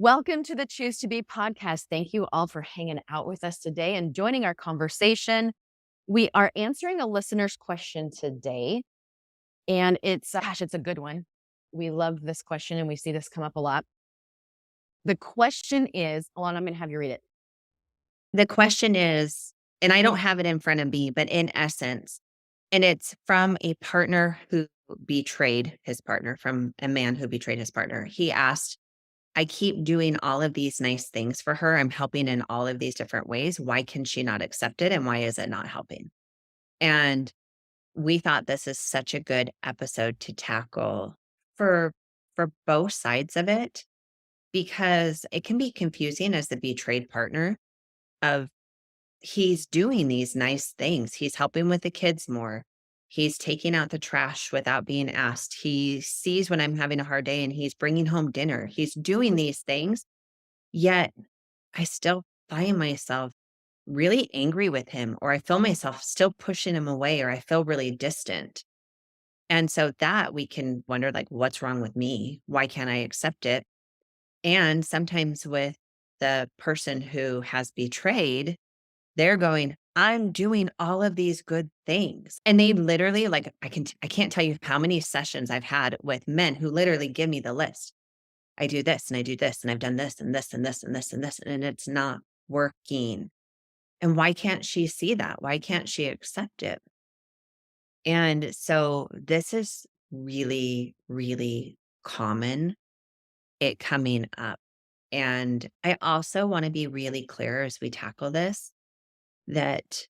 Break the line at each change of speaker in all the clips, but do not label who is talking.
Welcome to the Choose to Be podcast. Thank you all for hanging out with us today and joining our conversation. We are answering a listener's question today, and it's a good one. We love this question and we see this come up a lot. The question is, hold on, I'm going to have you read it.
The question is, and I don't have it in front of me, but in essence, and it's from a partner who betrayed his partner, from a man who betrayed his partner. He asked, I keep doing all of these nice things for her. I'm helping in all of these different ways. Why can she not accept it? And why is it not helping? And we thought this is such a good episode to tackle for for both sides of it, because it can be confusing as the betrayed partner of he's doing these nice things. He's helping with the kids more. He's taking out the trash without being asked. He sees when I'm having a hard day and he's bringing home dinner. He's doing these things, yet I still find myself really angry with him, or I feel myself still pushing him away, or I feel really distant. And so that we can wonder, like, what's wrong with me? Why can't I accept it? And sometimes with the person who has betrayed, they're going, "I'm doing all of these good things." And they literally, like, I can't tell you how many sessions I've had with men who literally give me the list. I do this and I do this and I've done this and this and this and this and this, and it's not working. And why can't she see that? Why can't she accept it? And so this is really, really common, it coming up. And I also want to be really clear as we tackle this that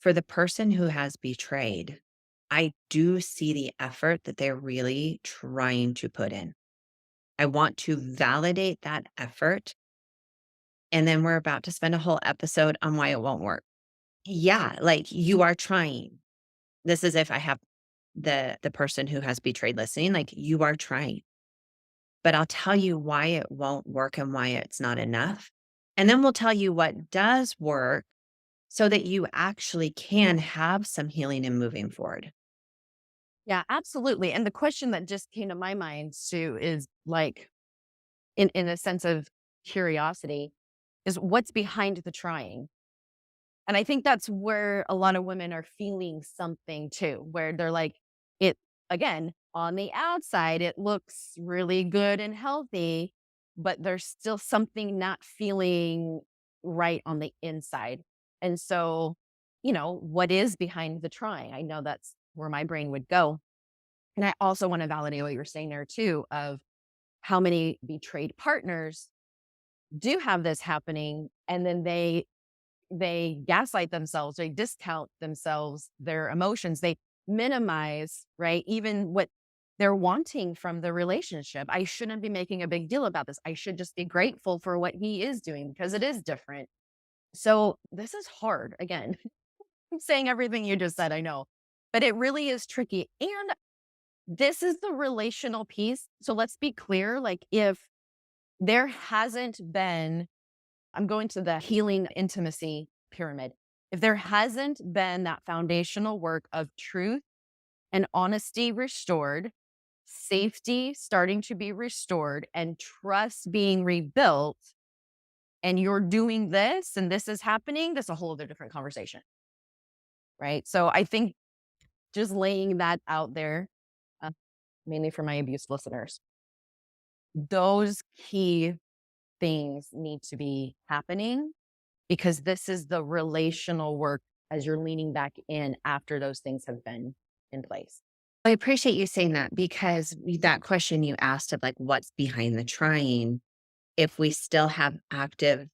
for the person who has betrayed, I do see the effort that they're really trying to put in. I want to validate that effort. And then we're about to spend a whole episode on why it won't work. Yeah, like you are trying. This is if I have the person who has betrayed listening, like you are trying. But I'll tell you why it won't work and why it's not enough. And then we'll tell you what does work so that you actually can have some healing and moving forward.
Yeah, absolutely. And the question that just came to my mind, Sue, is like, in a sense of curiosity, is what's behind the trying? And I think that's where a lot of women are feeling something too, where they're like, it again, on the outside, it looks really good and healthy, but there's still something not feeling right on the inside. And so, what is behind the trying? I know that's where my brain would go. And I also want to validate what you're saying there too, of how many betrayed partners do have this happening. And then they gaslight themselves, they discount themselves, their emotions, they minimize, right? Even what they're wanting from the relationship. I shouldn't be making a big deal about this. I should just be grateful for what he is doing because it is different. So this is hard. Again, I'm saying everything you just said, I know, but it really is tricky. And this is the relational piece. So let's be clear. Like if there hasn't been, I'm going to the healing intimacy pyramid. If there hasn't been that foundational work of truth and honesty restored, safety starting to be restored, and trust being rebuilt, and you're doing this and this is happening, that's a whole other different conversation. Right. So I think just laying that out there, uh, mainly for my abuse listeners, those key things need to be happening because this is the relational work as you're leaning back in after those things have been in place.
I appreciate you saying that, because that question you asked of like what's behind the trying, if we still have active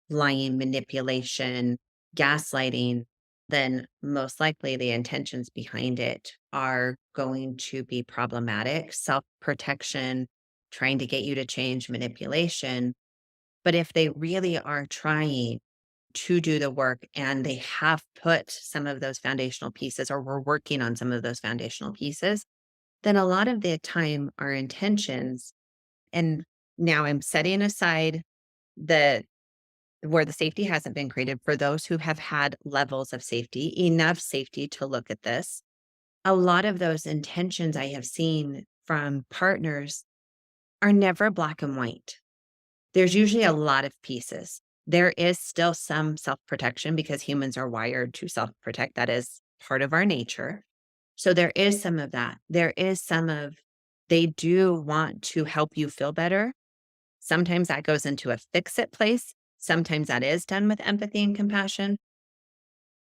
lying, manipulation, gaslighting, then most likely the intentions behind it are going to be problematic. Self protection, trying to get you to change, manipulation. But if they really are trying to do the work and they have put some of those foundational pieces, or we're working on some of those foundational pieces, then a lot of the time our intentions, and now I'm setting aside the where the safety hasn't been created for those who have had levels of safety, enough safety to look at this. A lot of those intentions I have seen from partners are never black and white. there's usually a lot of pieces. There is still some self protection because humans are wired to self protect. That is part of our nature. So there is some of that. There is some of they do want to help you feel better. Sometimes that goes into a fix it place. Sometimes that is done with empathy and compassion.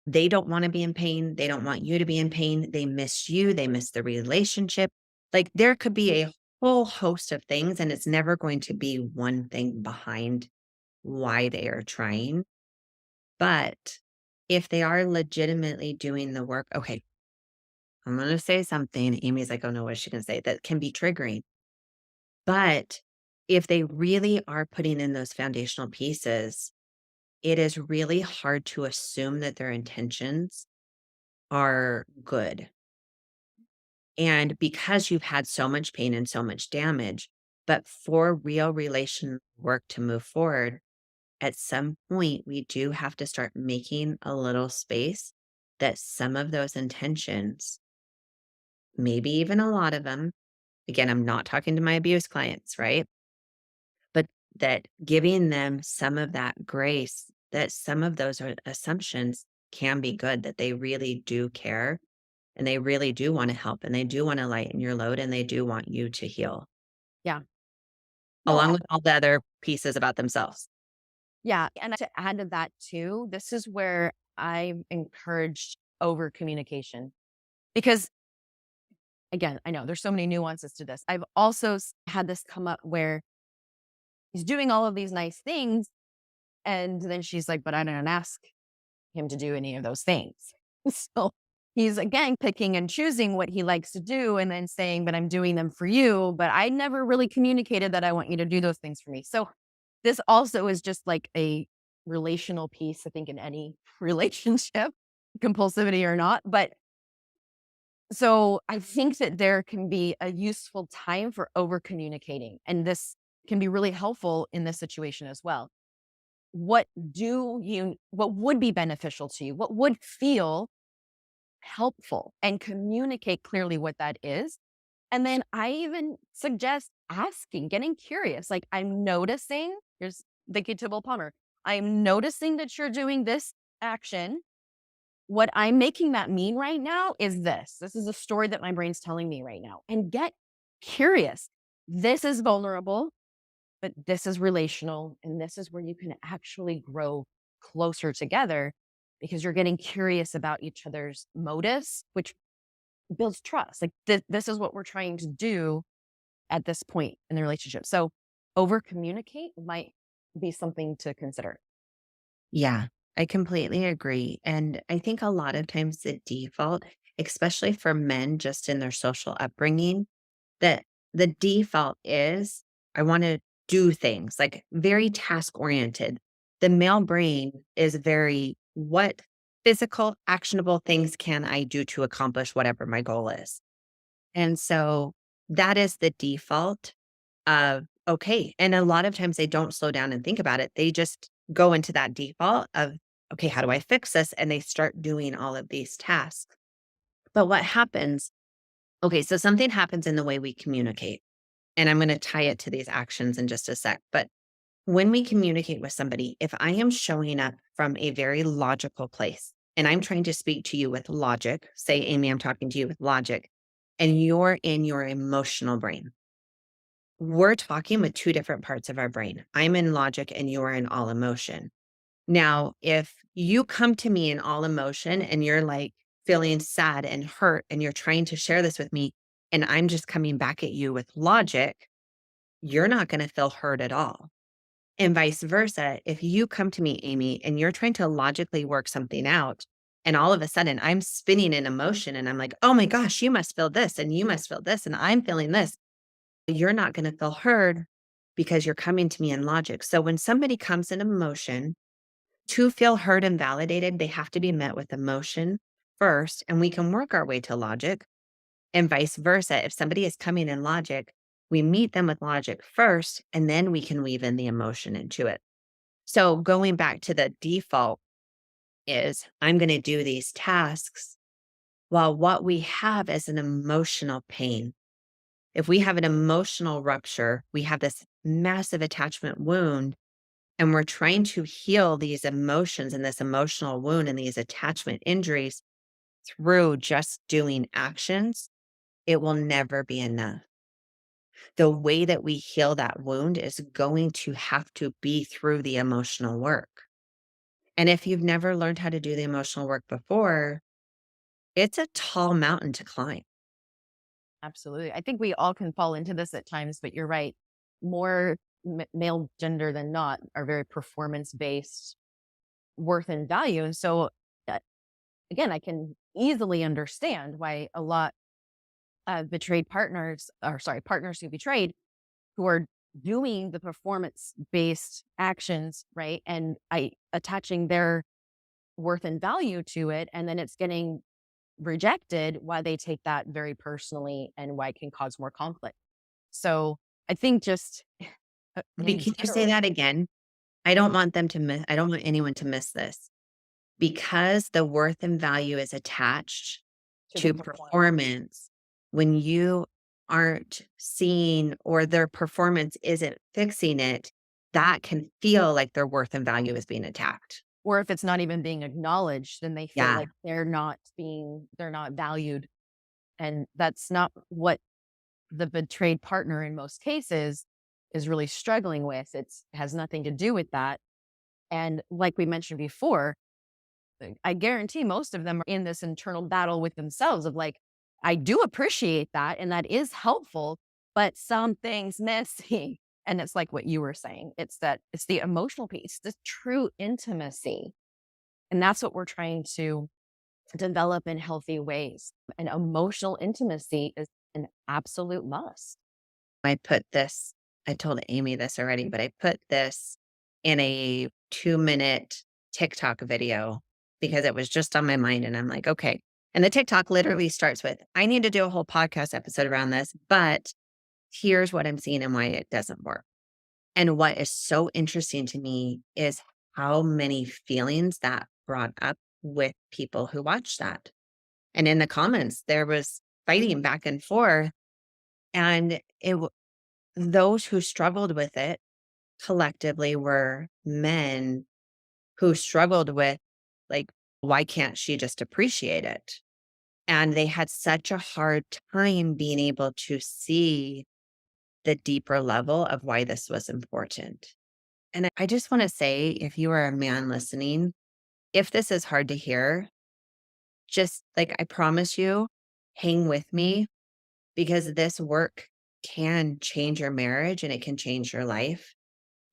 They don't want to be in pain. They don't want you to be in pain. They miss you. They miss the relationship. Like there could be a whole host of things, and it's never going to be one thing behind why they are trying. But if they are legitimately doing the work, okay, I'm going to say something. Amy's like, oh no, what is she going to say? That can be triggering. But if they really are putting in those foundational pieces, it is really hard to assume that their intentions are good. And because you've had so much pain and so much damage, but for real relation work to move forward, at some point, we do have to start making a little space that some of those intentions, maybe even a lot of them, again, I'm not talking to my abuse clients, right? But that giving them some of that grace, that some of those assumptions can be good, that they really do care and they really do want to help and they do want to lighten your load and they do want you to heal,
Yeah. No,
along with all the other pieces about themselves.
yeah, and to add to that too, this is where I've encouraged over communication because again, I know there's so many nuances to this. I've also had this come up where he's doing all of these nice things and then she's like, "But I didn't ask him to do any of those things." So he's again picking and choosing what he likes to do and then saying, "But I'm doing them for you, but I never really communicated that I want you to do those things for me." So this also is just like a relational piece, I think, in any relationship, compulsivity or not. But so I think that there can be a useful time for over communicating. And this can be really helpful in this situation as well. What would be beneficial to you? What would feel helpful and communicate clearly what that is. And then I even suggest asking, getting curious. Like, I'm noticing, here's the key to Bill Palmer. I'm noticing that you're doing this action. What I'm making that mean right now is this. This is a story that my brain's telling me right now. And get curious. This is vulnerable, but this is relational. And this is where you can actually grow closer together because you're getting curious about each other's motives, which builds trust. Like this is what we're trying to do at this point in the relationship. So over communicate might be something to consider.
Yeah, I completely agree. And I think a lot of times the default, especially for men just in their social upbringing, that the default is I want to do things like very task oriented. The male brain is very what physical, actionable things can I do to accomplish whatever my goal is? And so that is the default of, okay. And a lot of times they don't slow down and think about it. They just go into that default of, okay, how do I fix this? And they start doing all of these tasks. But what happens? Okay, so something happens in the way we communicate. And I'm going to tie it to these actions in just a sec. But when we communicate with somebody, if I am showing up from a very logical place and I'm trying to speak to you with logic, say, Amy, I'm talking to you with logic, and you're in your emotional brain, we're talking with two different parts of our brain. I'm in logic and you're in all emotion. Now, if you come to me in all emotion and you're like feeling sad and hurt and you're trying to share this with me, and I'm just coming back at you with logic, you're not going to feel hurt at all. And vice versa. If you come to me, Amy, and you're trying to logically work something out, and all of a sudden I'm spinning in emotion and I'm like, oh my gosh, you must feel this and you must feel this, and I'm feeling this, you're not going to feel heard because you're coming to me in logic. So when somebody comes in emotion, to feel heard and validated, they have to be met with emotion first, and we can work our way to logic, and vice versa. If somebody is coming in logic, we meet them with logic first, and then we can weave in the emotion into it. So going back to the default is I'm going to do these tasks while what we have is an emotional pain. If we have an emotional rupture, we have this massive attachment wound, and we're trying to heal these emotions and this emotional wound and these attachment injuries through just doing actions, it will never be enough. The way that we heal that wound is going to have to be through the emotional work. And if you've never learned how to do the emotional work before, it's a tall mountain to climb.
Absolutely. I think we all can fall into this at times, but you're right. More male gender than not are very performance based worth and value. And so, uh, again, I can easily understand why a lot of betrayed partners, or sorry, partners who betrayed, who are doing the performance based actions, right? And attaching their worth and value to it, and then it's getting rejected, why they take that very personally and why it can cause more conflict. So I think just in
Can you say
general
that again? I don't want anyone to miss this. Because the worth and value is attached
to the
to
performance.
performance, when you aren't seeing or their performance isn't fixing it, that can feel like their worth and value is being attacked.
Or if it's not even being acknowledged, then they feel
Yeah.
like they're not valued. And that's not what the betrayed partner in most cases is really struggling with. It's has nothing to do with that. And like we mentioned before, I guarantee most of them are in this internal battle with themselves of like, I do appreciate that and that is helpful, but something's missing. And it's like what you were saying. It's the emotional piece, the true intimacy. And that's what we're trying to develop in healthy ways. And emotional intimacy is an absolute must.
I put this I told Amy this already, but I put this in a 2-minute TikTok video because it was just on my mind, and I'm like, "Okay." And the TikTok literally starts with, "I need to do a whole podcast episode around this, but here's what I'm seeing and why it doesn't work." And what is so interesting to me is how many feelings that brought up with people who watched that. And in the comments, there was fighting back and forth, and those who struggled with it collectively were men who struggled with, like, why can't she just appreciate it? And they had such a hard time being able to see the deeper level of why this was important. And I just want to say, if you are a man listening, if this is hard to hear, just like I promise you, hang with me because this work can change your marriage and it can change your life.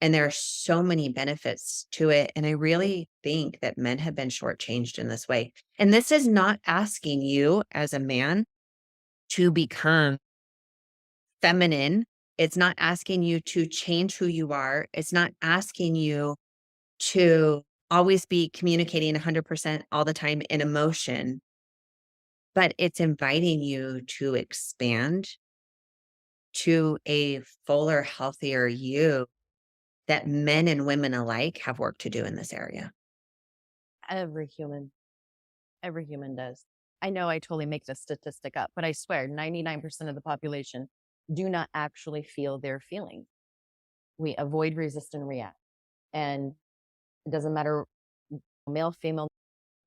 And there are so many benefits to it. And I really think that men have been shortchanged in this way. And this is not asking you as a man to become feminine. It's not asking you to change who you are. It's not asking you to always be communicating 100% all the time in emotion, but it's inviting you to expand to a fuller, healthier you that men and women alike have work to do in this area.
Every human, every human does. I know I totally make this statistic up, but I swear 99% of the population do not actually feel their feelings. We avoid, resist, and react. And it doesn't matter male, female,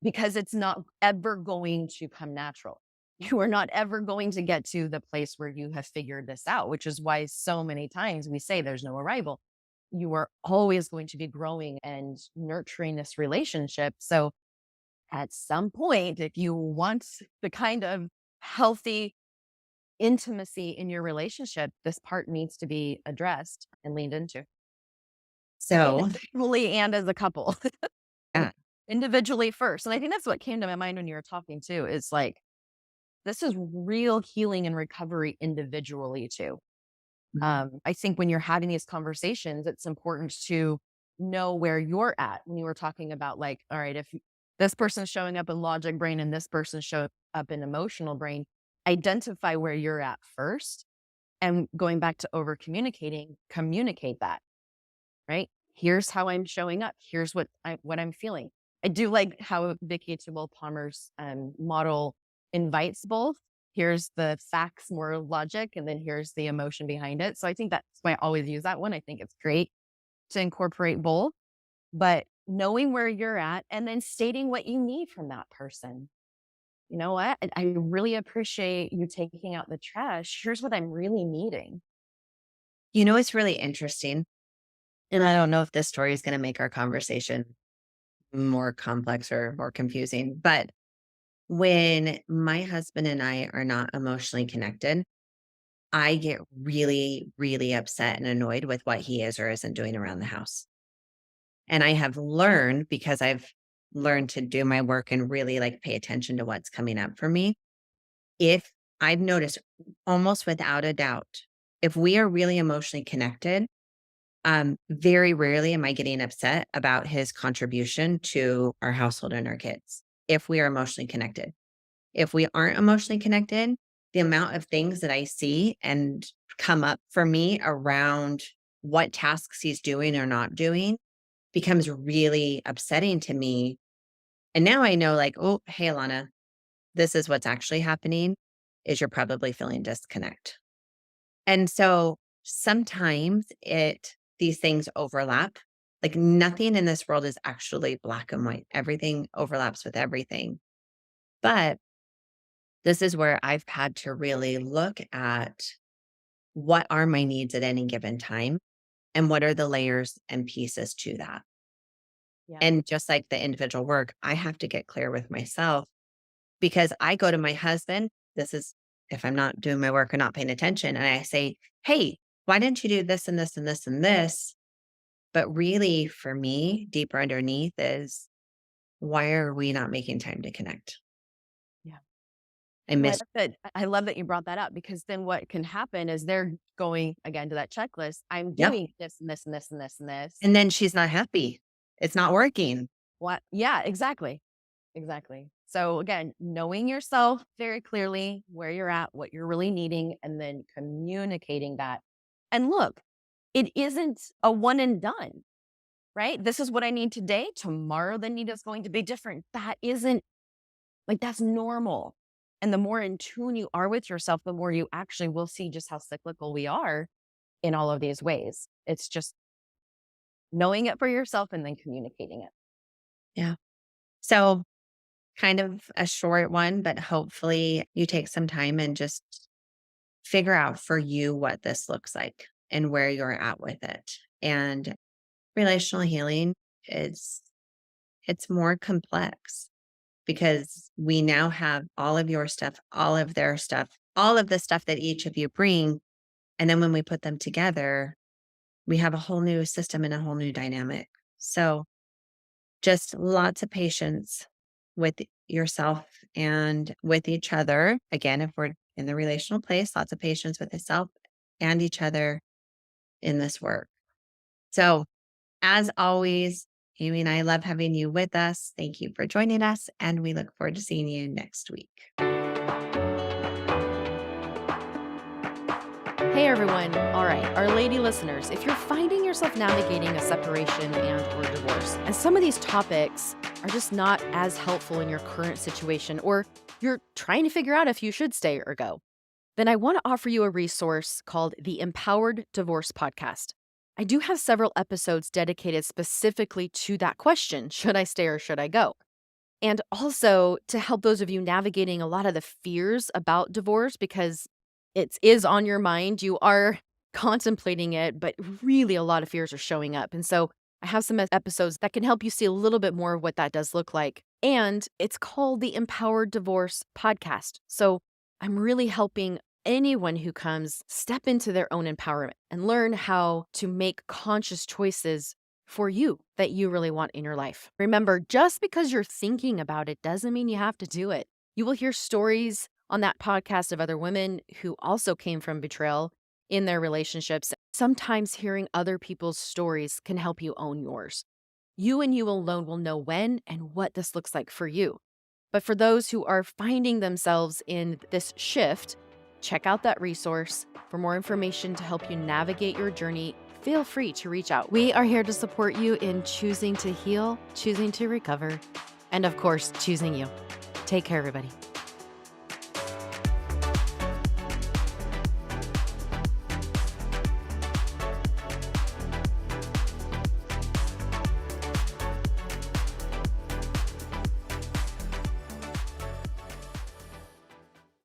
because it's not ever going to come natural. You are not ever going to get to the place where you have figured this out, which is why so many times we say there's no arrival. You are always going to be growing and nurturing this relationship. So at some point, if you want the kind of healthy intimacy in your relationship, this part needs to be addressed and leaned into
So,
individually and as a couple.
yeah.
Individually first. And I think that's what came to my mind when you were talking too, is like, this is real healing and recovery individually too.
Mhm.
I think when you're having these conversations, it's important to know where you're at. When you were talking about like, all right, if this person's showing up in logic brain and this person show up in emotional brain, identify where you're at first. And going back to over communicating, communicate that, right? Here's how I'm showing up. Here's what I'm feeling. I do like how Vicky Tibble Palmer's model invites both. here's the facts, more logic, and then here's the emotion behind it. So I think that's why I always use that one. I think it's great to incorporate both, but knowing where you're at and then stating what you need from that person. You know what? I really appreciate you taking out the trash. Here's what I'm really needing.
It's really interesting. And I don't know if this story is going to make our conversation more complex or more confusing, but when my husband and I are not emotionally connected, I get really, really upset and annoyed with what he is or isn't doing around the house. And I have learned because I've learned to do my work and really like pay attention to what's coming up for me. If I've noticed almost without a doubt, if we are really emotionally connected, very rarely am I getting upset about his contribution to our household and our kids if we are emotionally connected. If we aren't emotionally connected, the amount of things that I see and come up for me around what tasks he's doing or not doing becomes really upsetting to me. And now I know, like, oh, hey, Alana, this is what's actually happening is you're probably feeling disconnect. And so sometimes these things overlap. Like nothing in this world is actually black and white. Everything overlaps with everything. But this is where I've had to really look at what are my needs at any given time and what are the layers and pieces to that.
Yeah.
And just like the individual work, I have to get clear with myself because I go to my husband. This is if I'm not doing my work or not paying attention. And I say, hey, why didn't you do this and this and this and this? But really, for me, deeper underneath is why are we not making time to connect?
Yeah.
I
Well,
miss,
I love that you brought that up because then what can happen is they're going again to that checklist. I'm
yep.
doing this and this and this and this and this.
And then she's not happy. It's not working.
What? Yeah, exactly. Exactly. So again, knowing yourself very clearly, where you're at, what you're really needing, and then communicating that. And look, it isn't a one and done, right? This is what I need today. Tomorrow, the need is going to be different. That isn't like that's normal. And the more in tune you are with yourself, the more you actually will see just how cyclical we are in all of these ways. It's just knowing it for yourself and then communicating it.
Yeah. So, kind of a short one, but hopefully you take some time and just figure out for you what this looks like and where you're at with it. And relational healing is it's more complex because we now have all of your stuff, all of their stuff, all of the stuff that each of you bring. And then when we put them together, we have a whole new system and a whole new dynamic. So just lots of patience with yourself and with each other. Again, if we're in the relational place, lots of patience with yourself and each other in this work. So, as always, Amy and I love having you with us. Thank you for joining us, and we look forward to seeing you next week.
Hey everyone. All right, our lady listeners, if you're finding yourself navigating a separation and or divorce, and some of these topics are just not as helpful in your current situation, or you're trying to figure out if you should stay or go, then I want to offer you a resource called the Empowered Divorce Podcast. I do have several episodes dedicated specifically to that question, should I stay or should I go? And also to help those of you navigating a lot of the fears about divorce because it is on your mind. You are contemplating it, but really a lot of fears are showing up. And so I have some episodes that can help you see a little bit more of what that does look like. And it's called the Empowered Divorce Podcast. So I'm really helping anyone who comes step into their own empowerment and learn how to make conscious choices for you that you really want in your life. Remember, just because you're thinking about it doesn't mean you have to do it. You will hear stories on that podcast of other women who also came from betrayal in their relationships. Sometimes hearing other people's stories can help you own yours. You and you alone will know when and what this looks like for you. But for those who are finding themselves in this shift, check out that resource. For more information to help you navigate your journey, feel free to reach out. We are here to support you in choosing to heal, choosing to recover, and of course, choosing you. Take care, everybody.